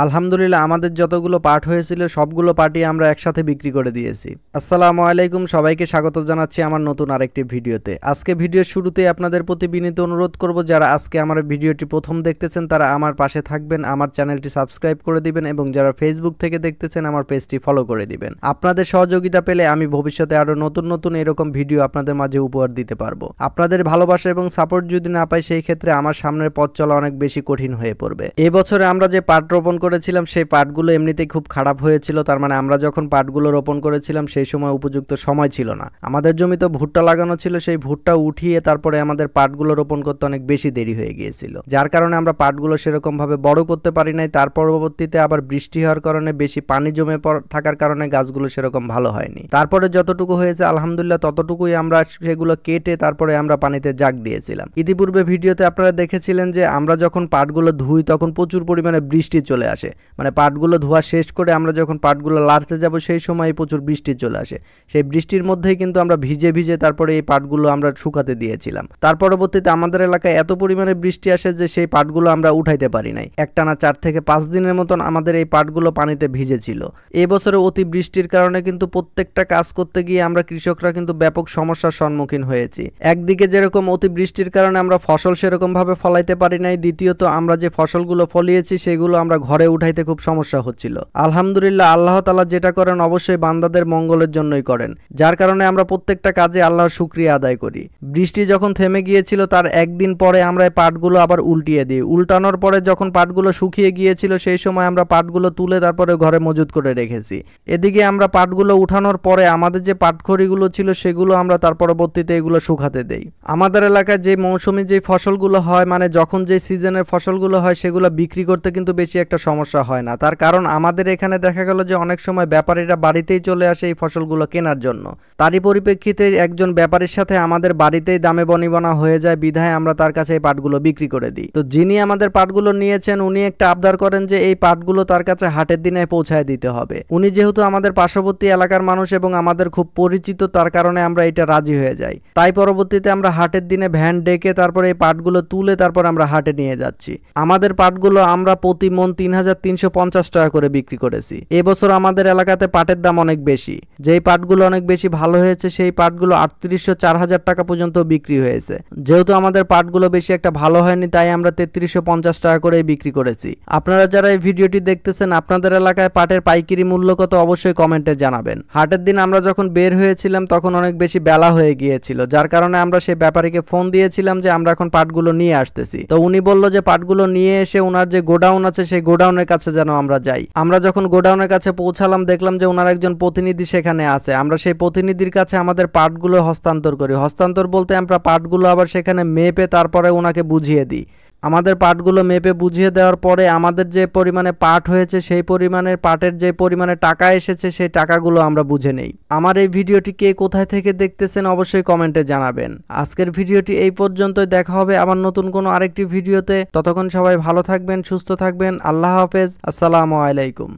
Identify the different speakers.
Speaker 1: আলহামদুলিল্লাহ আমাদের যতগুলো পার্ট হয়েছিল সবগুলো পার্টই আমরা একসাথে বিক্রি করে দিয়েছি। আসসালামু আলাইকুম, সবাইকে স্বাগত জানাচ্ছি আমার নতুন আরেকটি ভিডিওতে। আজকে ভিডিওর শুরুতেই আপনাদের প্রতি বিনীত অনুরোধ করব, যারা আজকে আমার ভিডিওটি প্রথম দেখতেছেন তারা আমার পাশে থাকবেন, আমার চ্যানেলটি সাবস্ক্রাইব করে দিবেন এবং যারা ফেসবুক থেকে দেখতেছেন আমার পেজটি ফলো করে দিবেন। আপনাদের সহযোগিতা পেলে আমি ভবিষ্যতে আরো নতুন নতুন এরকম ভিডিও আপনাদের মাঝে উপহার দিতে পারবো। আপনাদের ভালোবাসা এবং সাপোর্ট যদি না পাই সেই ক্ষেত্রে আমার সামনের পথ চলা অনেক বেশি কঠিন হয়ে পড়বে। এই বছরে আমরা যে পাট রোপণ করেছিলাম সেই পাটগুলো এমনিতেই খুব খারাপ হয়েছিল। তার মানে আমরা যখন পাটগুলো রোপণ করেছিলাম সেই সময় উপযুক্ত সময় ছিল না। আমাদের জমিতে ভুট্টা লাগানো ছিল, সেই ভুট্টা উঠিয়ে তারপরে আমাদের পাটগুলো রোপণ করতে অনেক বেশি দেরি হয়ে গিয়েছিল, যার কারণে আমরা পাটগুলো সেরকম ভাবে বড় করতে পারি নাই। তার পরবর্তীতে আবার বৃষ্টি হওয়ার কারণে বেশি পানি জমে থাকার কারণে গাছগুলো সেরকম ভালো হয়নি। তারপরে যতটুকু হয়েছে আলহামদুলিল্লাহ ততটুকুই আমরা সেগুলো কেটে তারপরে আমরা পানিতে জাগ দিয়েছিলাম। ইতিপূর্বে ভিডিওতে আপনারা দেখেছিলেন যে আমরা যখন পাটগুলো ধুই তখন প্রচুর পরিমাণে বৃষ্টি চলে আসে, মানে পাটগুলো ধোয়া শেষ করে আমরা যখন পাটগুলো লাড়তে যাব সেই সময় প্রচুর বৃষ্টি চলে আসে। সেই বৃষ্টির মধ্যেই কিন্তু আমরা ভিজে ভিজে তারপরে এই পাটগুলো আমরা শুকাতে দিয়েছিলাম। তার পরবর্তীতে আমাদের এলাকায় এত পরিমাণে বৃষ্টি আসে যে সেই পাটগুলো আমরা উঠাইতে পারি নাই। একটানা 4 থেকে 5 দিনের মতন আমাদের এই পাটগুলো পানিতে ভিজেছিল। এই বছরে অতি বৃষ্টির কারণে কিন্তু প্রত্যেকটা কাজ করতে গিয়ে আমরা কৃষকরা কিন্তু ব্যাপক সমস্যার সম্মুখীন হয়েছি। একদিকে যেরকম অতি বৃষ্টির কারণে আমরা ফসল সেরকম ভাবে ফলাইতে পারি নাই, দ্বিতীয়ত আমরা যে ফসলগুলো ফলিয়েছি সেগুলো আমরা ঘরে উঠাইতে খুব সমস্যা হচ্ছিল। আলহামদুলিল্লাহ আল্লাহ তাআলা যেটা করেন অবশ্যই বান্দাদের মঙ্গলের জন্যই করেন, যার কারণে আমরা প্রত্যেকটা কাজে আল্লাহর শুকরিয়া আদায় করি। বৃষ্টি যখন থেমে গিয়েছিল তার একদিন পরে আমরা এই পাটগুলো আবার উল্টিয়ে দিই। উল্টানোর পরে যখন পাটগুলো শুকিয়ে গিয়েছিল সেই সময় আমরা পাটগুলো তুলে তারপরে ঘরে মজুত করে রেখেছি। এদিকে আমরা পাটগুলো উঠানোর পরে আমাদের যে পাটখড়িগুলো ছিল সেগুলো আমরা তার পরবর্তীতে এগুলো শুকাতে দেই। আমাদের এলাকায় যে মৌসুমী যে ফসলগুলো হয়, মানে যখন যে সিজনের ফসলগুলো হয় সেগুলো বিক্রি করতে কিন্তু বেশি একটা সমস্যা হয় না। তার কারণ আমাদের এখানে দেখা গেল যে অনেক সময় ব্যাপারীরা বাড়িতেই চলে আসে এই ফসলগুলো কেনার জন্য। তারই পরিপ্রেক্ষিতে একজন ব্যাপারীর সাথে আমাদের বাড়িতেই দামে বনিবনা হয়ে যায়, বিধায় আমরা তার কাছে এই পাটগুলো বিক্রি করে দিই। তো যিনি আমাদের পাটগুলো নিয়েছেন উনি একটা আবদার করেন যে এই পাটগুলো তার কাছে হাটের দিনে পৌঁছায় দিতে হবে। উনি যেহেতু আমাদের পার্শ্ববর্তী এলাকার মানুষ এবং আমাদের খুব পরিচিত, তার কারণে আমরা এটা রাজি হয়ে যাই। তাই পরবর্তীতে আমরা হাটের দিনে ভ্যান ডেকে তারপরে এই পাটগুলো তুলে তারপর আমরা হাটে নিয়ে যাচ্ছি। আমাদের পাটগুলো আমরা প্রতি মন 3350 টাকা করে বিক্রি করেছি। এবছর আমাদের এলাকাতে পাটের দাম অনেক বেশি, যেই পাটগুলো অনেক বেশি ভালো হয়েছে সেই পাটগুলো 3800-4000 টাকা পর্যন্ত বিক্রি হয়েছে। যেহেতু আমাদের পাটগুলো বেশি একটা ভালো হয়নি তাই আমরা 3350 টাকা করে বিক্রি করেছি। আপনারা যারা এই ভিডিওটি দেখতেছেন আপনাদের এলাকায় পাটের পাইকারি মূল্য কত অবশ্যই কমেন্টে জানাবেন। হাটের দিন আমরা যখন বের হয়েছিলাম তখন অনেক বেশি বেলা হয়ে গিয়েছিল, যার কারণে আমরা সেই ব্যাপারীকে ফোন দিয়েছিলাম যে আমরা এখন পাটগুলো নিয়ে আসতেছি। তো উনি বলল যে পাটগুলো নিয়ে এসে ওনার যে গোডাউন আছে সেই গোডাউনের কাছে যেন আমরা যাই। আমরা যখন গোডাউনের কাছে পৌঁছালাম দেখলাম যে ওনার একজন প্রতিনিধি সেখানে আছে। আমরা সেই প্রতিনিধির কাছে আমাদের পাটগুলো হস্তান্তর করি। হস্তান্তর বলতে আমরা পাটগুলো আবার সেখানে মেপে তারপরে ওনাকে বুঝিয়ে দিই। আমাদের পাটগুলো মেপে বুঝিয়ে দেওয়ার পরে আমাদের যে পরিমাণে পাট হয়েছে সেই পরিমাণের পাটের যে পরিমাণে টাকা এসেছে সেই টাকাগুলো আমরা বুঝে নেই। আমার এই ভিডিওটি কে কোথায় থেকে দেখতেছেন অবশ্যই কমেন্টে জানাবেন। আজকের ভিডিওটি এই পর্যন্তই, দেখা হবে আবার নতুন কোনো আরেকটি ভিডিওতে। ততক্ষণ সবাই ভালো থাকবেন, সুস্থ থাকবেন। আল্লাহ হাফেজ, আসসালামু আলাইকুম।